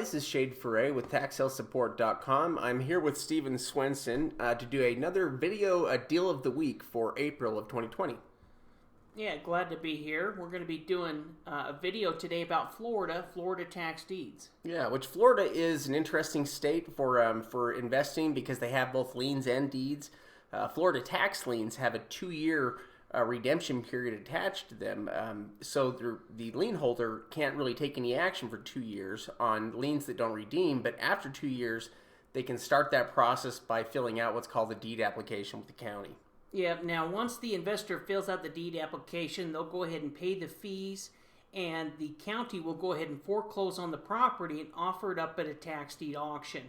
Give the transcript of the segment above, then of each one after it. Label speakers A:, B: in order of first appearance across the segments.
A: this is Shade Foray with TaxSaleSupport.com. I'm here with Steven Swenson to do another video deal of the week for April of 2020.
B: Yeah, glad to be here. We're going to be doing a video today about Florida tax deeds.
A: Yeah, which Florida is an interesting state for investing because they have both liens and deeds. Florida tax liens have a 2-year redemption period attached to them, so the lien holder can't really take any action for 2 years on liens that don't redeem, but after 2 years, they can start that process by filling out what's called the deed application with the county.
B: Yeah, now once the investor fills out the deed application, they'll go ahead and pay the fees, and the county will go ahead and foreclose on the property and offer it up at a tax deed auction.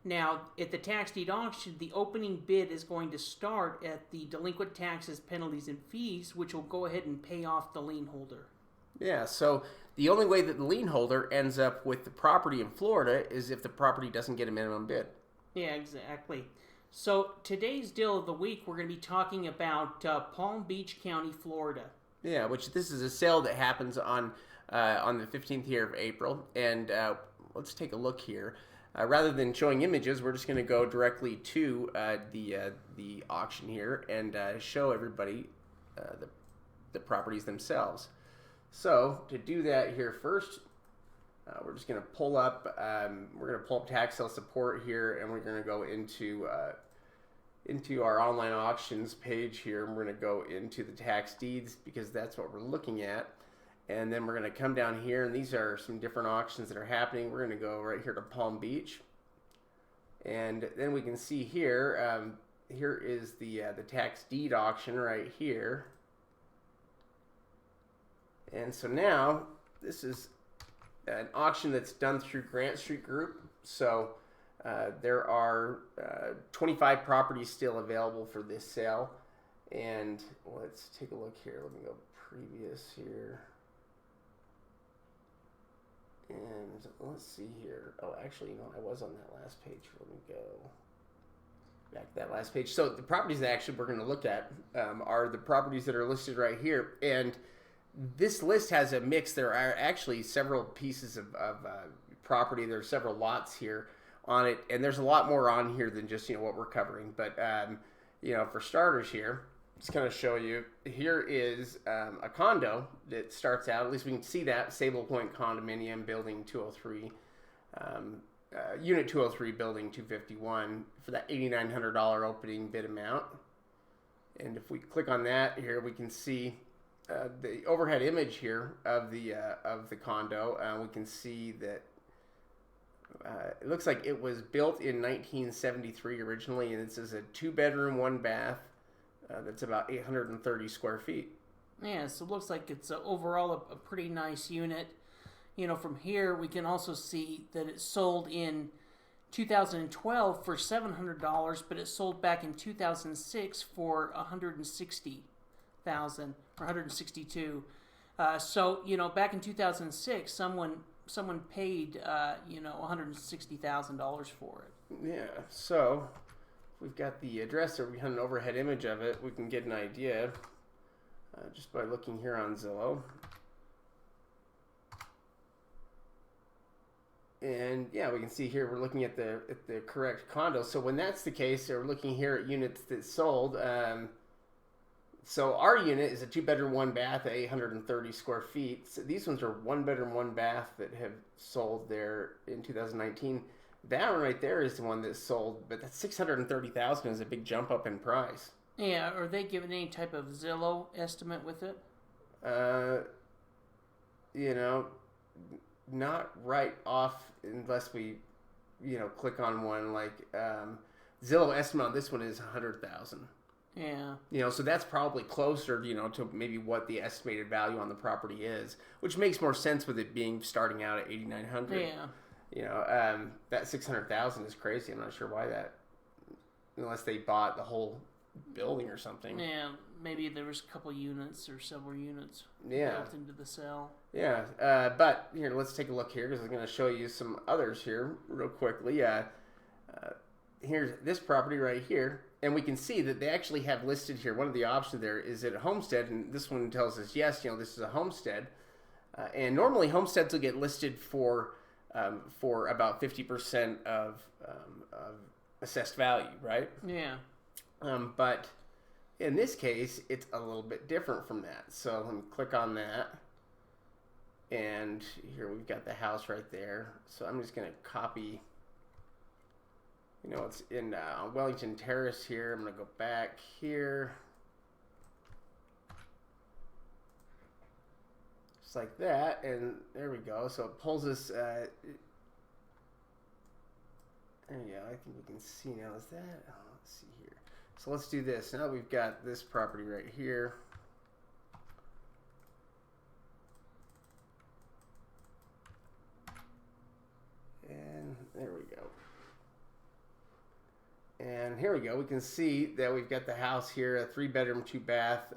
B: Now, at the tax deed auction, the opening bid is going to start at the delinquent taxes, penalties, and fees, which will go ahead and pay off the lien holder.
A: Yeah, so the only way that the lien holder ends up with the property in Florida is if the property doesn't get a minimum bid.
B: Yeah, exactly. So today's deal of the week, we're going to be talking about Palm Beach County, Florida.
A: Yeah, which this is a sale that happens on the 15th here of April, and let's take a look here. Rather than showing images, we're just going to go directly to the auction here and show everybody the properties themselves. So to do that here first, we're just going to pull up. We're going to pull up tax sale support here, and we're going to go into our online auctions page here, and we're going to go into the tax deeds because that's what we're looking at. And then we're going to come down here, and these are some different auctions that are happening. We're going to go right here to Palm Beach. And then we can see here, here is the tax deed auction right here. And so now, this is an auction that's done through Grant Street Group. So there are 25 properties still available for this sale. And let's take a look here. Let me go previous here. And let's see here. Oh, actually, I was on that last page. Let me go back to that last page. So the properties that actually we're going to look at are the properties that are listed right here. And this list has a mix. There are actually several pieces of property. There are several lots here on it. And there's a lot more on here than just, what we're covering. But, for starters here, just kind of show you, here is a condo that starts out, at least we can see that, Sable Point Condominium, Building 203, Unit 203, Building 251, for that $8,900 opening bid amount. And if we click on that here, we can see the overhead image here of the condo. We can see that it looks like it was built in 1973 originally, and this is a 2-bedroom, 1-bath. That's about 830 square feet.
B: Yeah, so it looks like it's overall a pretty nice unit. From here we can also see that it sold in 2012 for $700, but it sold back in 2006 for $160,000 or $162,000. So back in 2006, someone paid $160,000 for it.
A: Yeah, so we've got the address there. We have an overhead image of it. We can get an idea just by looking here on Zillow. And yeah, we can see here we're looking at the correct condo. So when that's the case, we're looking here at units that sold. So our unit is a 2-bedroom, 1-bath at 830 square feet. So these ones are 1-bedroom, 1-bath that have sold there in 2019. That one right there is the one that sold, but that $630,000 is a big jump up in price.
B: Yeah, are they giving any type of Zillow estimate with it?
A: Not right off unless we, click on one like Zillow estimate on this one is $100,000.
B: Yeah.
A: So that's probably closer, to maybe what the estimated value on the property is, which makes more sense with it being starting out at $8,900.
B: Yeah.
A: That $600,000 is crazy. I'm not sure why that, unless they bought the whole building or something.
B: Yeah, maybe there was a couple units or several units built into the sale.
A: Yeah, but here, let's take a look here because I'm going to show you some others here real quickly. Here's this property right here, and we can see that they actually have listed here. One of the options there is it a homestead, and this one tells us yes, this is a homestead. And normally homesteads will get listed for for about 50% of assessed value, right?
B: Yeah.
A: But in this case, it's a little bit different from that. So let me click on that. And here we've got the house right there. So I'm just going to copy, it's in Wellington Terrace here. I'm going to go back here. Just like that. And there we go. So it pulls us. There you go. I think we can see now. Is that? Oh, let's see here. So let's do this. Now we've got this property right here. And there we go. And here we go. We can see that we've got the house here, a 3-bedroom, 2-bath,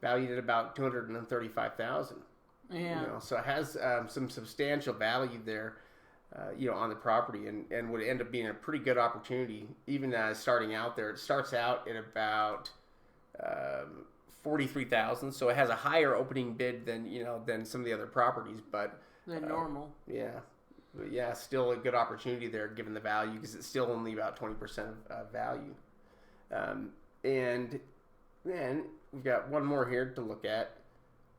A: valued at about $235,000.
B: Yeah.
A: So it has some substantial value there, on the property, and would end up being a pretty good opportunity. Even starting out there, it starts out at about $43,000. So it has a higher opening bid than some of the other properties, but
B: Than normal.
A: Yeah. But yeah, still a good opportunity there given the value, because it's still only about 20% of value. And then we've got one more here to look at,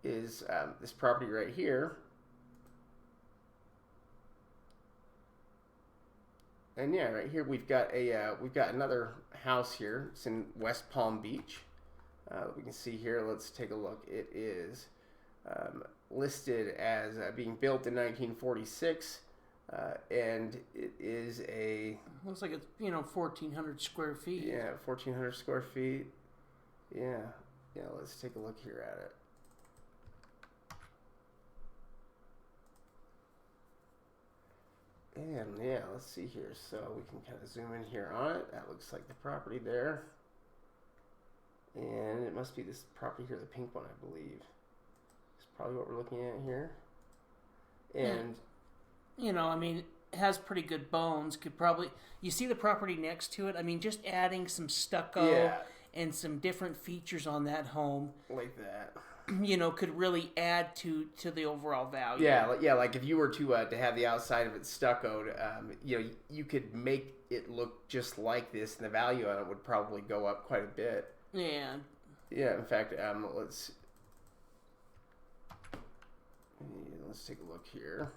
A: is this property right here. And yeah, right here we've got another house here. It's in West Palm Beach. We can see here. Let's take a look. It is listed as being built in 1946. And it is
B: looks like it's 1,400 square feet.
A: Yeah, 1,400 square feet. Yeah. Let's take a look here at it. And yeah, let's see here. So we can kind of zoom in here on it. That looks like the property there. And it must be this property here, the pink one, I believe. It's probably what we're looking at here. And
B: it has pretty good bones. You see the property next to it. Just adding some stucco and some different features on that home,
A: like that,
B: could really add to the overall value.
A: Yeah, like if you were to have the outside of it stuccoed, you could make it look just like this, and the value on it would probably go up quite a bit.
B: Yeah.
A: Yeah. In fact, let's take a look here.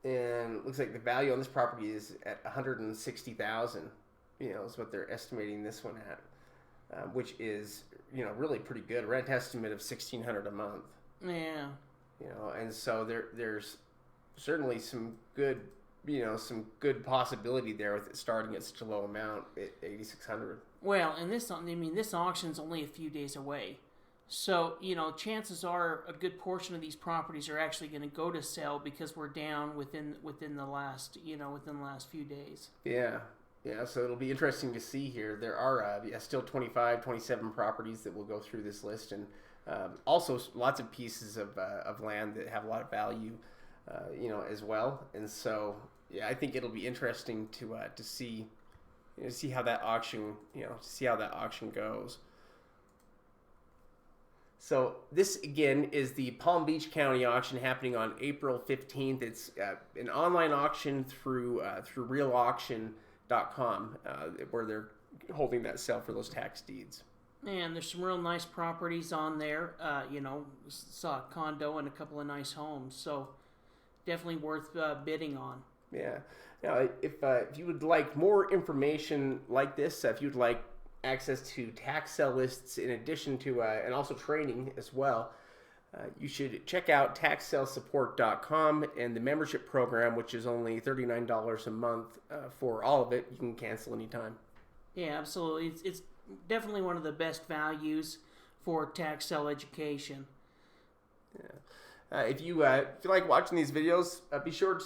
A: And it looks like the value on this property is at $160,000. Is what they're estimating this one at, which is really pretty good. Rent estimate of $1,600 a month.
B: Yeah.
A: And so there's certainly some good possibility there with it starting at such a low amount at $8,600.
B: Well, and this auction's only a few days away. So, chances are a good portion of these properties are actually going to go to sell because we're down within the last few days.
A: Yeah. So it'll be interesting to see here. There are still 25, 27 properties that will go through this list, and also lots of pieces of land that have a lot of value, as well. And so, I think it'll be interesting to see how that auction goes. So this, again, is the Palm Beach County auction happening on April 15th. It's an online auction through realauction.com, where they're holding that sale for those tax deeds.
B: And there's some real nice properties on there. Saw a condo and a couple of nice homes. So definitely worth bidding on.
A: Yeah. Now, if you would like more information like this, if you'd like access to tax sale lists in addition to and also training as well, you should check out taxsalesupport.com, and the membership program, which is only $39 a month for all of it. You can cancel anytime.
B: Yeah, absolutely. It's definitely one of the best values for tax sale education.
A: Yeah. If you like watching these videos, be sure to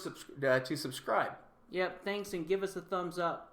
A: subscribe.
B: Yep, thanks, and give us a thumbs up.